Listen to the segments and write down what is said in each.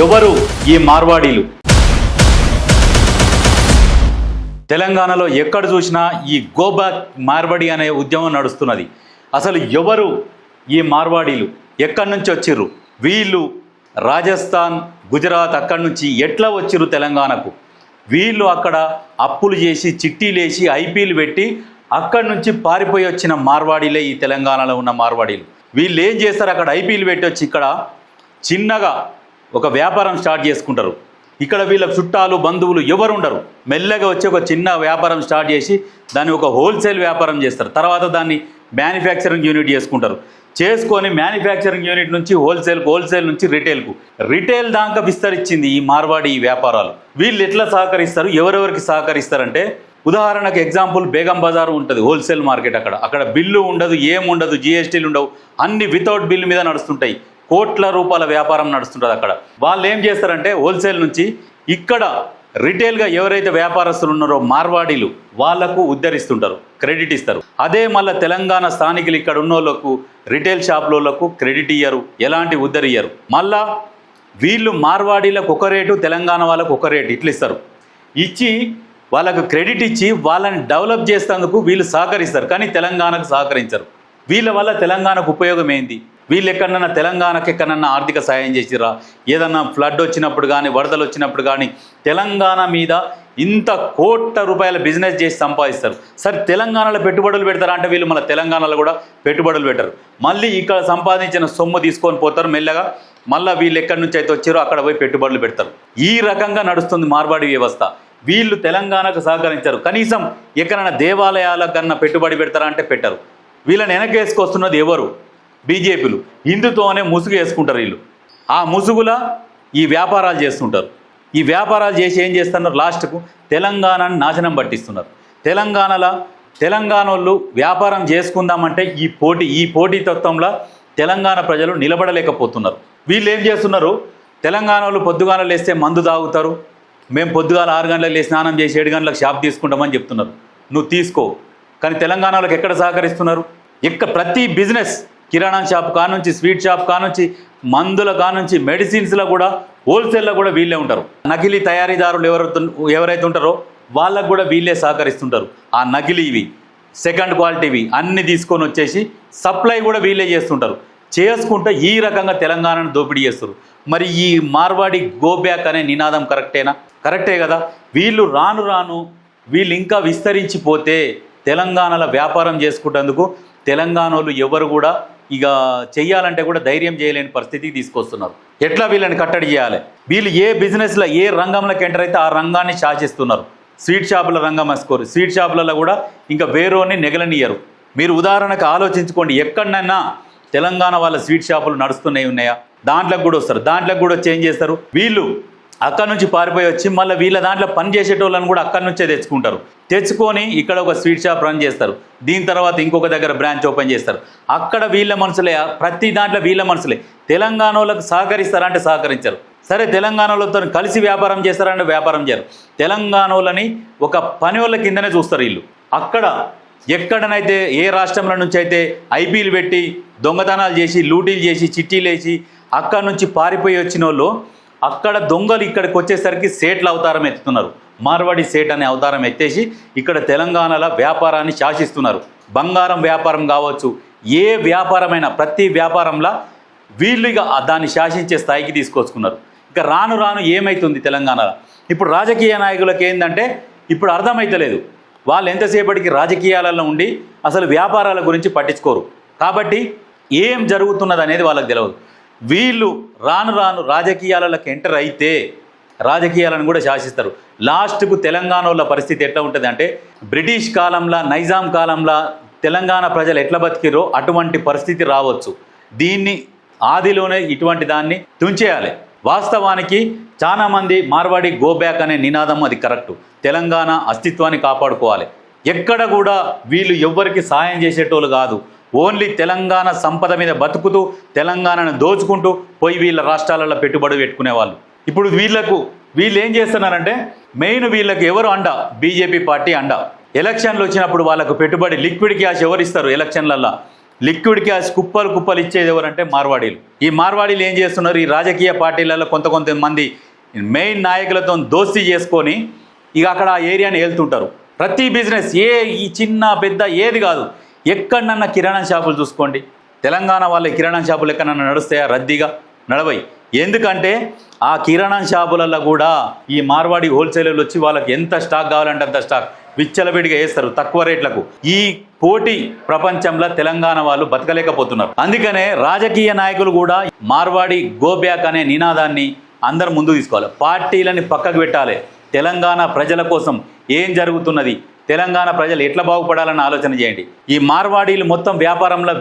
ఎవరు ఈ మార్వాడీలు? తెలంగాణలో ఎక్కడ చూసినా ఈ గో బ్యాక్ మార్వాడి అనే ఉద్యమం నడుస్తున్నది. అసలు ఎవరు ఈ మార్వాడీలు? ఎక్కడి నుంచి వచ్చిర్రు వీళ్ళు? రాజస్థాన్, గుజరాత్ అక్కడి నుంచి ఎట్లా వచ్చిర్రు తెలంగాణకు? వీళ్ళు అక్కడ అప్పులు చేసి చిట్టీలేసి ఐపీలు పెట్టి అక్కడి నుంచి పారిపోయి వచ్చిన మార్వాడీలే ఈ తెలంగాణలో ఉన్న మార్వాడీలు. వీళ్ళు ఏం చేస్తారు? అక్కడ ఐపీలు పెట్టి వచ్చి ఇక్కడ చిన్నగా ఒక వ్యాపారం స్టార్ట్ చేసుకుంటారు. ఇక్కడ వీళ్ళ చుట్టాలు బంధువులు ఎవరు ఉండరు. మెల్లగా వచ్చి ఒక చిన్న వ్యాపారం స్టార్ట్ చేసి దాన్ని ఒక హోల్సేల్ వ్యాపారం చేస్తారు. తర్వాత దాన్ని మ్యానుఫ్యాక్చరింగ్ యూనిట్ చేసుకుంటారు. చేసుకొని మ్యానుఫ్యాక్చరింగ్ యూనిట్ నుంచి హోల్సేల్ నుంచి రిటైల్ దాకా విస్తరించింది ఈ మార్వాడి వ్యాపారాలు. వీళ్ళు ఎట్లా సహకరిస్తారు? ఎవరెవరికి సహకరిస్తారంటే, ఉదాహరణకు ఎగ్జాంపుల్ బేగం బజార్ ఉంటుంది, హోల్సేల్ మార్కెట్. అక్కడ బిల్లు ఉండదు, ఏముండదు, జిఎస్టీలు ఉండవు, అన్ని వితౌట్ బిల్ మీద నడుస్తుంటాయి. కోట్ల రూపాయల వ్యాపారం నడుస్తుంటుంది అక్కడ. వాళ్ళు ఏం చేస్తారంటే హోల్సేల్ నుంచి ఇక్కడ రిటైల్గా ఎవరైతే వ్యాపారస్తులు ఉన్నారో మార్వాడీలు వాళ్లకు ఉద్ధరిస్తుంటారు, క్రెడిట్ ఇస్తారు. అదే మళ్ళీ తెలంగాణ స్థానికులు ఇక్కడ ఉన్న వాళ్ళకు రిటైల్ షాపులకు క్రెడిట్ ఇయ్యరు, ఎలాంటి ఉద్ధరియ్యరు. మళ్ళా వీళ్ళు మార్వాడీలకు ఒక రేటు, తెలంగాణ వాళ్ళకు ఒక రేటు ఇట్లా ఇస్తారు. ఇచ్చి వాళ్ళకు క్రెడిట్ ఇచ్చి వాళ్ళని డెవలప్ చేసేందుకు వీళ్ళు సహకరిస్తారు, కానీ తెలంగాణకు సహకరించరు. వీళ్ళ వల్ల తెలంగాణకు ఉపయోగం ఏంది? వీళ్ళు ఎక్కడన్నా తెలంగాణకి ఎక్కడన్నా ఆర్థిక సాయం చేసిరా? ఏదన్నా ఫ్లడ్ వచ్చినప్పుడు కానీ, వరదలు వచ్చినప్పుడు కానీ తెలంగాణ మీద ఇంత కోట్ల రూపాయల బిజినెస్ చేసి సంపాదిస్తారు. సరే, తెలంగాణలో పెట్టుబడులు పెడతారా అంటే వీళ్ళు మళ్ళీ తెలంగాణలో కూడా పెట్టుబడులు పెట్టరు. మళ్ళీ ఇక్కడ సంపాదించిన సొమ్ము తీసుకొని పోతారు మెల్లగా. మళ్ళీ వీళ్ళు ఎక్కడి నుంచి అయితే వచ్చారో అక్కడ పోయి పెట్టుబడులు పెడతారు. ఈ రకంగా నడుస్తుంది మార్వాడి వ్యవస్థ. వీళ్ళు తెలంగాణకు సహకరించరు. కనీసం ఎక్కడైనా దేవాలయాలకు కన్నా పెట్టుబడి పెడతారా అంటే పెట్టరు. వీళ్ళని వెనకేసుకొస్తున్నది ఎవరు? బీజేపీలు. హిందుత్వనే ముసుగు వేసుకుంటారు వీళ్ళు. ఆ ముసుగుల ఈ వ్యాపారాలు చేస్తుంటారు. ఈ వ్యాపారాలు చేసి ఏం చేస్తున్నారు? లాస్ట్కు తెలంగాణను నాశనం పట్టిస్తున్నారు. తెలంగాణ వాళ్ళు వ్యాపారం చేసుకుందామంటే ఈ పోటీతత్వంలో తెలంగాణ ప్రజలు నిలబడలేకపోతున్నారు. వీళ్ళు ఏం చేస్తున్నారు? తెలంగాణ వాళ్ళు పొద్దుగాల లేస్తే మందు తాగుతారు. మేము పొద్దుగాల 6 గంటలకు లేసి స్నానం చేసి 7 గంటలకు షాప్ తీసుకుంటామని చెప్తున్నారు. నువ్వు తీసుకో. కానీ తెలంగాణలోకి ఎక్కడ సహకరిస్తున్నారు? ప్రతి బిజినెస్, కిరాణా షాప్ కానుంచి, స్వీట్ షాప్ కానుంచి, మందుల కానుంచి, మెడిసిన్స్లో కూడా, హోల్సేల్లో కూడా వీళ్ళే ఉంటారు. నకిలీ తయారీదారులు ఎవరైతే ఉంటారో వాళ్ళకు కూడా వీళ్ళే సహకరిస్తుంటారు. ఆ నకిలీవి, సెకండ్ క్వాలిటీవి అన్నీ తీసుకొని వచ్చేసి సప్లై కూడా వీళ్ళే చేస్తుంటారు. చేసుకుంటే ఈ రకంగా తెలంగాణను దోపిడీ చేస్తారు. మరి ఈ మార్వాడి గో బ్యాక్ అనే నినాదం కరెక్టేనా? కరెక్టే కదా. వీళ్ళు రాను వీళ్ళు ఇంకా విస్తరించిపోతే తెలంగాణలో వ్యాపారం చేసుకుంటేందుకు తెలంగాణ వాళ్ళు ఎవరు కూడా ఇక చెయ్యాలంటే కూడా ధైర్యం చేయలేని పరిస్థితికి తీసుకొస్తున్నారు. ఎట్లా వీళ్ళని కట్టడి చేయాలి? వీళ్ళు ఏ బిజినెస్లో, ఏ రంగంలోకి ఎంటర్ అయితే ఆ రంగాన్ని శాసిస్తున్నారు. స్వీట్ షాపుల రంగం వేసుకోరు. స్వీట్ షాపులలో కూడా ఇంకా వేరేని నెగలనియ్యరు. మీరు ఉదాహరణకు ఆలోచించుకోండి, ఎక్కడైనా తెలంగాణ వాళ్ళ స్వీట్ షాపులు నడుస్తున్నాయి ఉన్నాయా? దాంట్లోకి కూడా వస్తారు. దాంట్లోకి కూడా వచ్చి ఏం చేస్తారు? వీళ్ళు అక్కడి నుంచి పారిపోయి వచ్చి మళ్ళీ వీళ్ళ దాంట్లో పని చేసేటోళ్ళని కూడా అక్కడి నుంచే తెచ్చుకొని ఇక్కడ ఒక స్వీట్ షాప్ రన్ చేస్తారు. దీని తర్వాత ఇంకొక దగ్గర బ్రాంచ్ ఓపెన్ చేస్తారు. అక్కడ వీళ్ళ మనుషులే, ప్రతి దాంట్లో వీళ్ళ మనుషులే. తెలంగాణ వాళ్ళకి సహకరిస్తారంటే సహకరించరు. సరే, తెలంగాణ వాళ్ళతో కలిసి వ్యాపారం చేస్తారంటే వ్యాపారం చేయరు. తెలంగాణ వాళ్ళని ఒక పని వాళ్ళ కిందనే చూస్తారు వీళ్ళు. అక్కడ ఎక్కడనైతే ఏ రాష్ట్రంలో నుంచి అయితే ఐపీలు పెట్టి దొంగతనాలు చేసి, లూటీలు చేసి, చిట్టీలు వేసి అక్కడ నుంచి పారిపోయి వచ్చిన వాళ్ళు అక్కడ దొంగలు ఇక్కడికి వచ్చేసరికి సేట్ల అవతారం ఎత్తుతున్నారు. మార్వాడి సేట్ అనే అవతారం ఎత్తేసి ఇక్కడ తెలంగాణలో వ్యాపారాన్ని శాసిస్తున్నారు. బంగారం వ్యాపారం కావచ్చు, ఏ వ్యాపారమైనా ప్రతి వ్యాపారంలో వీళ్ళు ఇక దాన్ని శాసించే స్థాయికి తీసుకొచ్చుకున్నారు. ఇక రాను ఏమవుతుంది తెలంగాణలో? ఇప్పుడు రాజకీయ నాయకులకు ఏంటంటే ఇప్పుడు అర్థమైతలేదు. వాళ్ళు ఎంతసేపటికి రాజకీయాలలో ఉండి అసలు వ్యాపారాల గురించి పట్టించుకోరు. కాబట్టి ఏం జరుగుతున్నది అనేది వాళ్ళకి తెలియదు. వీళ్ళు రాను రాజకీయాలకు ఎంటర్ అయితే రాజకీయాలను కూడా శాసిస్తారు. లాస్ట్కు తెలంగాణ వాళ్ళ పరిస్థితి ఎట్లా ఉంటుంది అంటే, బ్రిటిష్ కాలంలో, నైజాం కాలంలో తెలంగాణ ప్రజలు ఎట్లా బతికిరో అటువంటి పరిస్థితి రావచ్చు. దీన్ని ఆదిలోనే ఇటువంటి దాన్ని తుంచేయాలి. వాస్తవానికి చాలామంది మార్వాడి గో బ్యాక్ అనే నినాదం అది కరెక్టు. తెలంగాణ అస్తిత్వాన్ని కాపాడుకోవాలి. ఎక్కడ కూడా వీళ్ళు ఎవ్వరికి సాయం చేసేటోళ్ళు కాదు. ఓన్లీ తెలంగాణ సంపద మీద బతుకుతూ తెలంగాణను దోచుకుంటూ పోయి వీళ్ళ రాష్ట్రాలలో పెట్టుబడి పెట్టుకునే వాళ్ళు. ఇప్పుడు వీళ్ళు ఏం చేస్తున్నారంటే, మెయిన్ వీళ్ళకి ఎవరు అండ? బీజేపీ పార్టీ అండ. ఎలక్షన్లు వచ్చినప్పుడు వాళ్ళకు పెట్టుబడి, లిక్విడ్ క్యాష్ ఎవరు ఇస్తారు? ఎలక్షన్లల్లో లిక్విడ్ క్యాష్ కుప్పలు కుప్పలు ఇచ్చేది ఎవరంటే మార్వాడీలు. ఈ మార్వాడీలు ఏం చేస్తున్నారు, ఈ రాజకీయ పార్టీలలో కొంతమంది మెయిన్ నాయకులతో దోస్తీ చేసుకొని ఇక అక్కడ ఆ ఏరియాని వెళ్తుంటారు. ప్రతి బిజినెస్ ఈ చిన్న పెద్ద ఏది కాదు, ఎక్కడన్నా కిరాణా షాపులు చూసుకోండి, తెలంగాణ వాళ్ళ కిరాణా షాపులు ఎక్కడన్నా నడుస్తాయా? రద్దీగా నడవై. ఎందుకంటే ఆ కిరాణా షాపులలో కూడా ఈ మార్వాడి హోల్సేలర్లు వచ్చి వాళ్ళకి ఎంత స్టాక్ కావాలంటే అంత స్టాక్ విచ్చలవిడిగా వేస్తారు తక్కువ రేట్లకు. ఈ పోటీ ప్రపంచంలో తెలంగాణ వాళ్ళు బతకలేకపోతున్నారు. అందుకనే రాజకీయ నాయకులు కూడా మార్వాడి గో బ్యాక్ అనే నినాదాన్ని అందరు ముందుకు తీసుకోవాలి. పార్టీలని పక్కకు పెట్టాలి. తెలంగాణ ప్రజల కోసం ఏం జరుగుతున్నది, తెలంగాణ ప్రజలు ఎట్లా బాగుపడాలని ఆలోచన చేయండి. ఈ మార్వాడీలు మొత్తం వ్యాపారంలో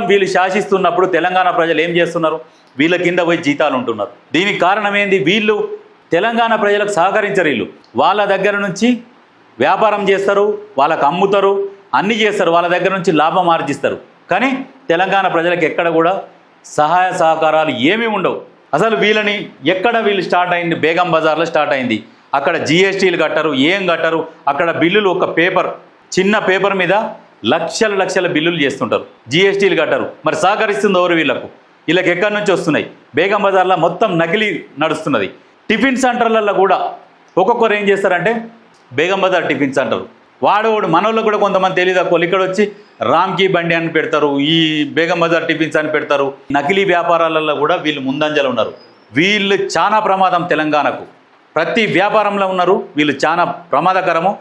వీళ్ళు శాసిస్తున్నప్పుడు తెలంగాణ ప్రజలు ఏం చేస్తున్నారు, వీళ్ళ కింద పోయి జీతాలు ఉంటున్నారు. దీనికి కారణం ఏంది, వీళ్ళు తెలంగాణ ప్రజలకు సహకరించరు. వీళ్ళు వాళ్ళ దగ్గర నుంచి వ్యాపారం చేస్తారు, వాళ్ళకు అమ్ముతారు, అన్నీ చేస్తారు, వాళ్ళ దగ్గర నుంచి లాభం ఆర్జిస్తారు. కానీ తెలంగాణ ప్రజలకు ఎక్కడ కూడా సహాయ సహకారాలు ఏమీ ఉండవు. అసలు వీళ్ళు స్టార్ట్ అయింది బేగం బజార్లో స్టార్ట్ అయింది. అక్కడ జిఎస్టీలు కట్టరు, ఏం కట్టరు. అక్కడ బిల్లులు ఒక చిన్న పేపర్ మీద లక్షల బిల్లులు చేస్తుంటారు, జిఎస్టీలు కట్టరు. మరి సహకరిస్తుంది ఎవరు? వీళ్ళకి ఎక్కడి నుంచి వస్తున్నాయి? బేగం బజార్లో మొత్తం నకిలీ నడుస్తున్నది. టిఫిన్ సెంటర్లలో కూడా ఒక్కొక్కరు ఏం చేస్తారంటే బేగం బజార్ టిఫిన్ సెంటర్ వాడోడు మనోళ్ళు కూడా కొంతమంది తెలియదు అక్కలు ఇక్కడ వచ్చి రామ్కి బండి అని పెడతారు, ఈ బేగం బజార్ టిఫిన్స్ అని పెడతారు. నకిలీ వ్యాపారాలలో కూడా వీళ్ళు ముందంజలు ఉన్నారు. వీళ్ళు చాలా ప్రమాదం తెలంగాణకు. ప్రతి వ్యాపారంలో ఉన్నారు వీళ్ళు, చాలా ప్రమాదకరము.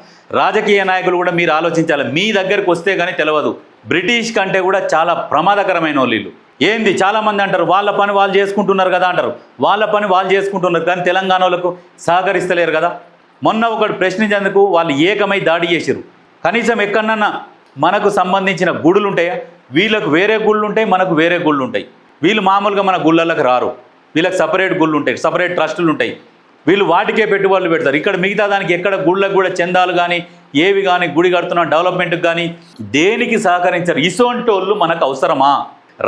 రాజకీయ నాయకులు కూడా మీరు ఆలోచించాలి. మీ దగ్గరకు వస్తే కానీ తెలియదు. బ్రిటిష్ కంటే కూడా చాలా ప్రమాదకరమైన వాళ్ళు. ఏంది చాలామంది అంటారు వాళ్ళ పని వాళ్ళు చేసుకుంటున్నారు కదా అంటారు. వాళ్ళ పని వాళ్ళు చేసుకుంటున్నారు కానీ తెలంగాణ వాళ్ళకు సహకరిస్తలేరు కదా. మొన్న ఒకటి ప్రశ్నించేందుకు వాళ్ళు ఏకమై దాడి చేశారు. కనీసం ఎక్కడన్నా మనకు సంబంధించిన గుడులు ఉంటాయా? వీళ్ళకు వేరే గుళ్ళు ఉంటాయి, మనకు వేరే గుళ్ళు ఉంటాయి. వీళ్ళు మామూలుగా మన గుళ్ళలకు రారు. వీళ్ళకి సపరేట్ గుళ్ళు ఉంటాయి, సపరేట్ ట్రస్టులు ఉంటాయి. వీళ్ళు వాటికే పెట్టుబడులు పెడతారు. ఇక్కడ మిగతా దానికి ఎక్కడ గుళ్ళకు కూడా చందాలు కానీ ఏవి కానీ గుడి కడుతున్న డెవలప్మెంట్కి కానీ దేనికి సహకరించారు. ఇసోంటి వాళ్ళు మనకు అవసరమా?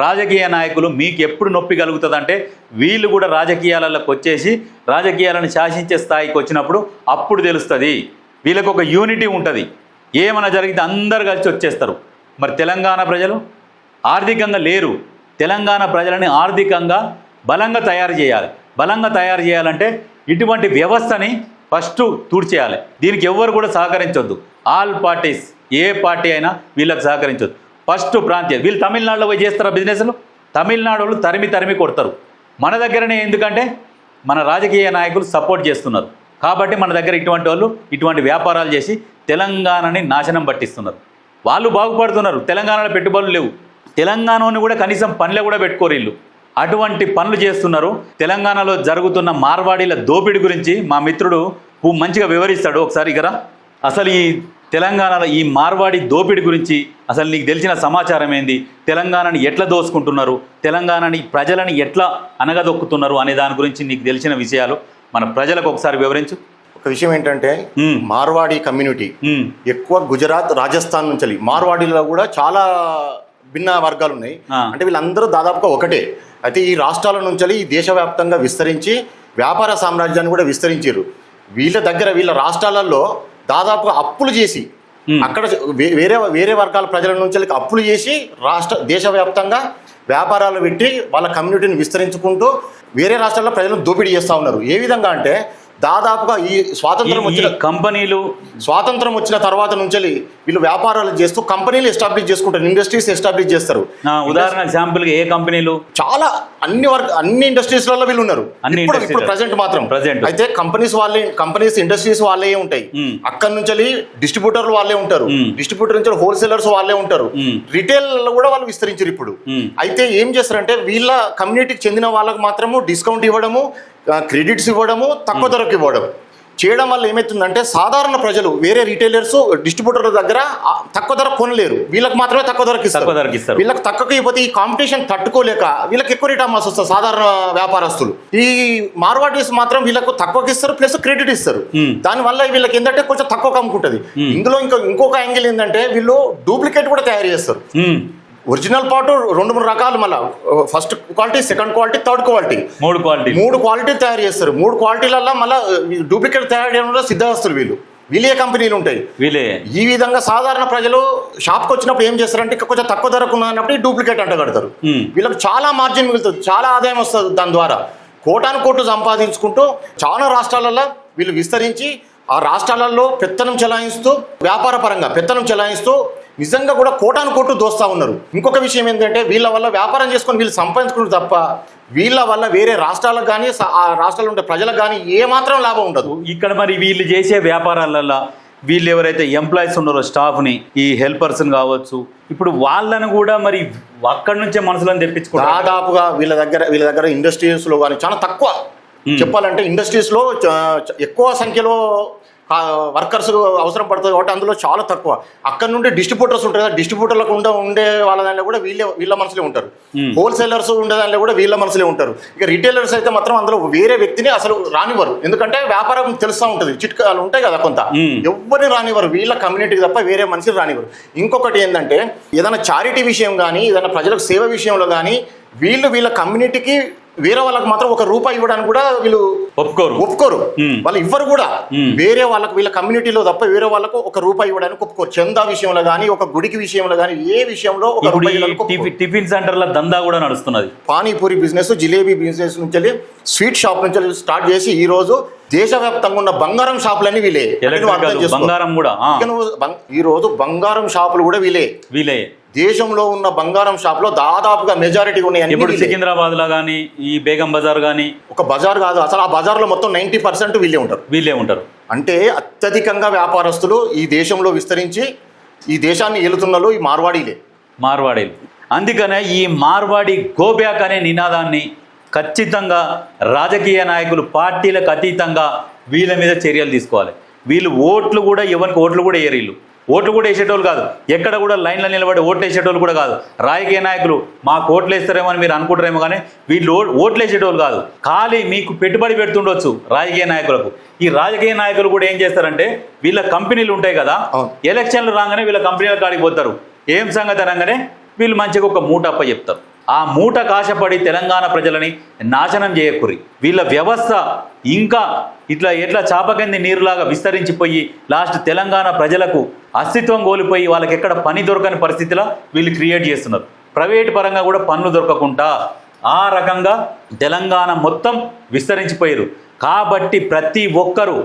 రాజకీయ నాయకులు మీకు ఎప్పుడు నొప్పి కలుగుతుందంటే వీళ్ళు కూడా రాజకీయాలకు వచ్చేసి రాజకీయాలను శాసించే స్థాయికి వచ్చినప్పుడు అప్పుడు తెలుస్తుంది. వీళ్ళకు ఒక యూనిటీ ఉంటుంది. ఏమైనా జరిగితే అందరు కలిసి వచ్చేస్తారు. మరి తెలంగాణ ప్రజలు ఆర్థికంగా లేరు. తెలంగాణ ప్రజలని ఆర్థికంగా బలంగా తయారు చేయాలి. బలంగా తయారు చేయాలంటే ఇటువంటి వ్యవస్థని ఫస్ట్ తుడిచేయాలి. దీనికి ఎవ్వరు కూడా సహకరించొద్దు. ఆల్ పార్టీస్, ఏ పార్టీ అయినా వీళ్ళకి సహకరించొద్దు. ఫస్ట్ ప్రాంతీయ వీళ్ళు తమిళనాడులో పోయి చేస్తారా బిజినెస్లు? తమిళనాడు వాళ్ళు తరిమి కొడతారు. మన దగ్గరనే ఎందుకంటే మన రాజకీయ నాయకులు సపోర్ట్ చేస్తున్నారు కాబట్టి మన దగ్గర ఇటువంటి వాళ్ళు ఇటువంటి వ్యాపారాలు చేసి తెలంగాణని నాశనం పట్టిస్తున్నారు. వాళ్ళు బాగుపడుతున్నారు. తెలంగాణలో పెట్టుబడులు లేవు. తెలంగాణని కూడా కనీసం పనులే కూడా పెట్టుకోరు వీళ్ళు. అటువంటి పనులు చేస్తున్నారు. తెలంగాణలో జరుగుతున్న మార్వాడీల దోపిడీ గురించి మా మిత్రుడు మంచిగా వివరిస్తాడు. ఒకసారి ఇక్కడ అసలు ఈ తెలంగాణలో ఈ మార్వాడి దోపిడీ గురించి అసలు నీకు తెలిసిన సమాచారం ఏంది, తెలంగాణని ఎట్లా దోసుకుంటున్నారు, తెలంగాణని ప్రజలని ఎట్లా అనగదొక్కుతున్నారు అనే దాని గురించి నీకు తెలిసిన విషయాలు మన ప్రజలకు ఒకసారి వివరించు. ఒక విషయం ఏంటంటే మార్వాడి కమ్యూనిటీ ఎక్కువ గుజరాత్, రాజస్థాన్ నుంచి. మార్వాడీలో కూడా చాలా భిన్న వర్గాలు ఉన్నాయి. అంటే వీళ్ళందరూ దాదాపుగా ఒకటే. అయితే ఈ రాష్ట్రాల నుంచి ఈ దేశవ్యాప్తంగా విస్తరించి వ్యాపార సామ్రాజ్యాన్ని కూడా విస్తరించారు. వీళ్ళ రాష్ట్రాలలో దాదాపుగా అప్పులు చేసి అక్కడ వేరే వర్గాల ప్రజల నుంచి అప్పులు చేసి దేశవ్యాప్తంగా వ్యాపారాలు పెట్టి వాళ్ళ కమ్యూనిటీని విస్తరించుకుంటూ వేరే రాష్ట్రాల్లో ప్రజలను దోపిడీ చేస్తూ ఉన్నారు. ఏ విధంగా అంటే దాదాపుగా ఈ స్వాతంత్రం వచ్చిన తర్వాత నుంచి వీళ్ళు వ్యాపారాలు చేస్తూ కంపెనీలు ఎస్టాబ్లిష్ చేసుకుంటారు, ఇండస్ట్రీస్ ఎస్టాబ్లిష్ చేస్తారు. ఉదాహరణ ఎగ్జాంపుల్ ఏ కంపెనీలు? చాలా అన్ని ఇండస్ట్రీస్లలో వీళ్ళు ఉన్నారు. ఇప్పుడు ప్రజెంట్ మాత్రం అయితే కంపెనీస్ ఇండస్ట్రీస్ వాళ్ళే ఉంటాయి. అక్కడ నుంచి డిస్ట్రిబ్యూటర్లు వాళ్ళే ఉంటారు, డిస్ట్రిబ్యూటర్ నుంచి హోల్సేలర్స్ వాళ్ళే ఉంటారు, రిటైల్ కూడా వాళ్ళు విస్తరించారు ఇప్పుడు. అయితే ఏం చేస్తారంటే వీళ్ళ కమ్యూనిటీకి చెందిన వాళ్ళకి మాత్రము డిస్కౌంట్ ఇవ్వడము, క్రెడిట్స్ ఇవ్వడము, తక్కువ ధరకు ఇవ్వడం చేయడం వల్ల ఏమవుతుందంటే సాధారణ ప్రజలు వేరే రిటైలర్స్ డిస్ట్రిబ్యూటర్ల దగ్గర తక్కువ ధర కొనలేరు. వీళ్ళకి మాత్రమే తక్కువ ధరకి ఇస్తారు. వీళ్ళకి తక్కువకి ఇవ్వతే ఈ కాంపిటీషన్ తట్టుకోలేక వీళ్ళకి ఎక్కువ రేట్ అమ్మాల్సి వస్తారు సాధారణ వ్యాపారస్తులు. ఈ మార్వాడీస్ మాత్రం వీళ్ళకు తక్కువకి ఇస్తారు, ప్లస్ క్రెడిట్ ఇస్తారు. దానివల్ల వీళ్ళకి ఏంటంటే కొంచెం తక్కువ అమ్ముకుంటుంది. ఇందులో ఇంకొక యాంగిల్ ఏంటంటే వీళ్ళు డూప్లికేట్ కూడా తయారు చేస్తారు. ఒరిజినల్ పాటు 2-3 రకాలు, మళ్ళీ first quality, second quality, third quality, 3 quality తయారు చేస్తారు. 3 క్వాలిటీలలో మళ్ళీ డూప్లికేట్ తయారు చేయడంలో సిద్ధహస్తులు వీళ్ళు. వీళ్ళే కంపెనీలు ఉంటాయి. వీళ్ళే ఈ విధంగా సాధారణ ప్రజలు షాప్కి వచ్చినప్పుడు ఏం చేస్తారంటే ఇంకా కొంచెం తక్కువ ధరకు ఉన్నప్పుడు డూప్లికేట్ అంట కడతారు. వీళ్ళకి చాలా మార్జిన్ మిగులుతుంది, చాలా ఆదాయం వస్తుంది. దాని ద్వారా కోటాను కోట్లు సంపాదించుకుంటూ చాలా రాష్ట్రాలలో వీళ్ళు విస్తరించి ఆ రాష్ట్రాలలో పెత్తనం చెలాయిస్తూ వ్యాపార పరంగా పెత్తనం చెలాయిస్తూ నిజంగా కూడా కోటాను కోట్లు దోస్తూ ఉన్నారు. ఇంకొక విషయం ఏంటంటే వీళ్ళ వల్ల వ్యాపారం చేసుకొని వీళ్ళు సంపాదించుకుంటారు తప్ప వీళ్ళ వల్ల వేరే రాష్ట్రాలకు కానీ ఆ రాష్ట్రాల్లో ఉండే ప్రజలకు కానీ ఏమాత్రం లాభం ఉండదు. ఇక్కడ మరి వీళ్ళు చేసే వ్యాపారాలలో వీళ్ళు ఎవరైతే ఎంప్లాయీస్ ఉన్నారో స్టాఫ్ని, ఈ హెల్పర్స్ని కావచ్చు, ఇప్పుడు వాళ్ళని కూడా మరి అక్కడి నుంచే మనుషులను తెప్పించుకుంటారు. దాదాపుగా వీళ్ళ దగ్గర ఇండస్ట్రీస్లో కానీ చాలా తక్కువ చెప్పాలంటే ఇండస్ట్రీస్లో ఎక్కువ సంఖ్యలో వర్కర్స్ అవసరం పడుతుంది కాబట్టి అందులో చాలా తక్కువ. అక్కడ నుండి డిస్ట్రిబ్యూటర్స్ ఉంటారు కదా, డిస్ట్రిబ్యూటర్లకు ఉండే వాళ్ళ దాంట్లో కూడా వీళ్ళ మనసులే ఉంటారు. హోల్సేలర్స్ ఉండే దాంట్లో కూడా వీళ్ళ మనసులే ఉంటారు. ఇక రిటైలర్స్ అయితే మాత్రం అందులో వేరే వ్యక్తిని అసలు రానివ్వరు. ఎందుకంటే వ్యాపారం తెలుస్తూ ఉంటుంది, చిట్కాలు ఉంటాయి కదా కొంత, ఎవరిని రానివ్వరు. వీళ్ళ కమ్యూనిటీకి తప్ప వేరే మనిషిని రానివ్వరు. ఇంకొకటి ఏంటంటే ఏదైనా చారిటీ విషయం కానీ ఏదైనా ప్రజలకు సేవ విషయంలో కానీ వీళ్ళ కమ్యూనిటీకి వేరే వాళ్ళకి మాత్రం ₹1 ఇవ్వడానికి కూడా వీళ్ళు ఒప్పుకోరు. వాళ్ళు ఇవ్వరు కూడా. వేరే వాళ్ళకి వీళ్ళ కమ్యూనిటీలో తప్ప వేరే వాళ్ళకు ₹1 ఇవ్వడానికి ఒప్పుకోరు. చందా విషయంలో కానీ ఒక గుడికి విషయంలో కానీ ఏ విషయంలో టిఫిన్ సెంటర్ల దందా కూడా నడుస్తున్నది. పానీపూరి బిజినెస్, జిలేబీ బిజినెస్ నుంచి స్వీట్ షాప్ నుంచి స్టార్ట్ చేసి ఈ రోజు దేశవ్యాప్తంగా ఉన్న బంగారం షాపులన్నీ వీలే. బంగారం కూడా ఈ రోజు బంగారం షాపులు కూడా వీలే. దేశంలో ఉన్న బంగారం షాప్ లో దాదాపుగా మెజారిటీ ఉన్నాయి. ఇప్పుడు సికింద్రాబాద్ లో కానీ ఈ బేగం బజార్ కానీ ఒక బజార్ కాదు, అసలు ఆ బజార్ లో మొత్తం 90% వీళ్ళే ఉంటారు. అంటే అత్యధికంగా వ్యాపారస్తులు ఈ దేశంలో విస్తరించి ఈ దేశాన్ని ఏలుతున్నలో ఈ మార్వాడీలు. అందుకనే ఈ మార్వాడి గో బ్యాక్ అనే నినాదాన్ని ఖచ్చితంగా రాజకీయ నాయకులు పార్టీలకు అతీతంగా వీళ్ళ మీద చర్యలు తీసుకోవాలి. వీళ్ళు ఓట్లు కూడా ఎవరికి ఓట్లు కూడా వేయరు. ఓట్లు కూడా వేసేటోళ్ళు కాదు, ఎక్కడ కూడా లైన్లో నిలబడి ఓట్లు వేసేటోళ్ళు కూడా కాదు. రాజకీయ నాయకులు మాకు ఓట్లు వేస్తారేమో అని మీరు అనుకుంటారేమో కానీ వీళ్ళు ఓట్లు వేసేటోళ్ళు కాదు. ఖాళీ మీకు పెట్టుబడి పెడుతుండొచ్చు రాజకీయ నాయకులకు. ఈ రాజకీయ నాయకులు కూడా ఏం చేస్తారంటే వీళ్ళ కంపెనీలు ఉంటాయి కదా, ఎలక్షన్లు రాగానే వీళ్ళ కంపెనీల కాడికి పోతారు. ఏం సంగతి అనగానే వీళ్ళు మంచిగా ఒక మూట అప్ప చెప్తారు. ఆ మూట కాశపడి తెలంగాణ ప్రజలని నాశనం చేయకురి. వీళ్ళ వ్యవస్థ ఇంకా ఎట్లా చాపకింది నీరులాగా విస్తరించిపోయి లాస్ట్ తెలంగాణ ప్రజలకు అస్తిత్వం కోల్పోయి వాళ్ళకి ఎక్కడ పని దొరకని పరిస్థితిలో వీళ్ళు క్రియేట్ చేస్తున్నారు. ప్రైవేట్ పరంగా కూడా పనులు దొరకకుండా ఆ రకంగా తెలంగాణ మొత్తం విస్తరించిపోయారు. కాబట్టి ప్రతి ఒక్కరూ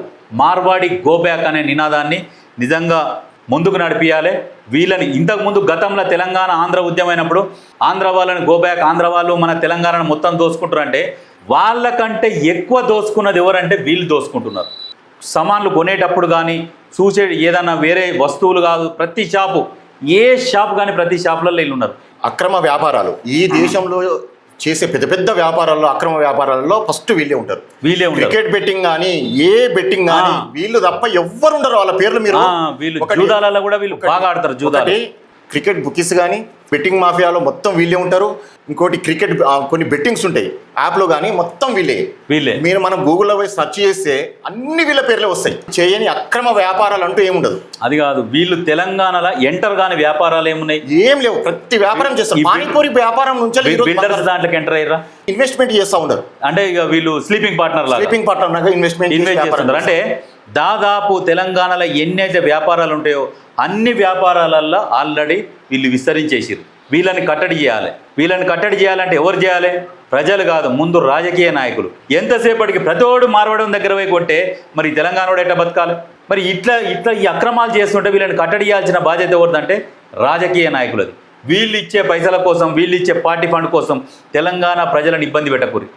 మార్వాడి గో బ్యాక్ అనే నినాదాన్ని నిజంగా ముందుకు నడిపియాలి. వీళ్ళని ఇంతకుముందు గతంలో తెలంగాణ ఆంధ్ర ఉద్యమైనప్పుడు ఆంధ్ర వాళ్ళని గో బ్యాక్, ఆంధ్ర వాళ్ళు మన తెలంగాణను మొత్తం దోసుకుంటారు అంటే వాళ్ళకంటే ఎక్కువ దోసుకున్నది ఎవరంటే వీళ్ళు దోసుకుంటున్నారు. సామాన్లు కొనేటప్పుడు కానీ చూసే ఏదన్నా వేరే వస్తువులు కాదు, ప్రతి షాపు ఏ షాప్ కానీ ప్రతి షాపులలో వీళ్ళు ఉన్నారు. అక్రమ వ్యాపారాలు ఈ దేశంలో చేసే పెద్ద వ్యాపారాల్లో అక్రమ వ్యాపారాల్లో ఫస్ట్ వీళ్ళే ఉంటారు. క్రికెట్ బెట్టింగ్ కానీ ఏ బెట్టింగ్ కానీ వీళ్ళు తప్ప ఎవ్వరు ఉండరు. వాళ్ళ పేర్లు మీరు జూదాలలో కూడా వీళ్ళు బాగా ఆడతారు. జూదాలు, క్రికెట్ బుకీస్ కానీ బెట్టింగ్ మాఫియాలో మొత్తం వీళ్ళే ఉంటారు. ఇంకోటి క్రికెట్ కొన్ని బెట్టింగ్స్ ఉంటాయి యాప్లో కానీ మొత్తం వీళ్ళే. మీరు మనం గూగుల్లో పోయి సెర్చ్ చేస్తే అన్ని వీళ్ళ పేర్లే వస్తాయి. చేయని అక్రమ వ్యాపారాలు అంటూ ఏముండదు. అది కాదు, వీళ్ళు తెలంగాణలో ఎంటర్ కాని వ్యాపారాలు ఏమున్నాయి? ఏం లేవు. ప్రతి వ్యాపారం చేస్తారు. పానీపూరి వ్యాపారం నుంచి బిల్డర్స్ దాంట్లోకి ఎంటర్ అయ్యారా? ఇన్వెస్ట్మెంట్ చేస్తూ ఉంటారు. అంటే ఇక వీళ్ళు స్లీపింగ్ పార్ట్నర్ ఇన్వెస్ట్ చేస్తారు. అంటే దాదాపు తెలంగాణలో ఎన్నైతే వ్యాపారాలు ఉంటాయో అన్ని వ్యాపారాలల్లో ఆల్రెడీ వీళ్ళు విస్తరించేసారు. వీళ్ళని కట్టడి చేయాలంటే ఎవరు చేయాలి? ప్రజలు కాదు, ముందు రాజకీయ నాయకులు. ఎంతసేపటికి ప్రతోడు మార్వడం దగ్గర పోయి కొట్టే మరి తెలంగాణలో ఎట్లా బతకాలి? మరి ఇట్లా ఈ అక్రమాలు చేస్తుంటే వీళ్ళని కట్టడి చేయాల్సిన బాధ్యత ఎవరిదంటే రాజకీయ నాయకులది. వీళ్ళు ఇచ్చే పైసల కోసం, వీళ్ళు ఇచ్చే పార్టీ ఫండ్ కోసం తెలంగాణ ప్రజలను ఇబ్బంది పెట్టకూరి.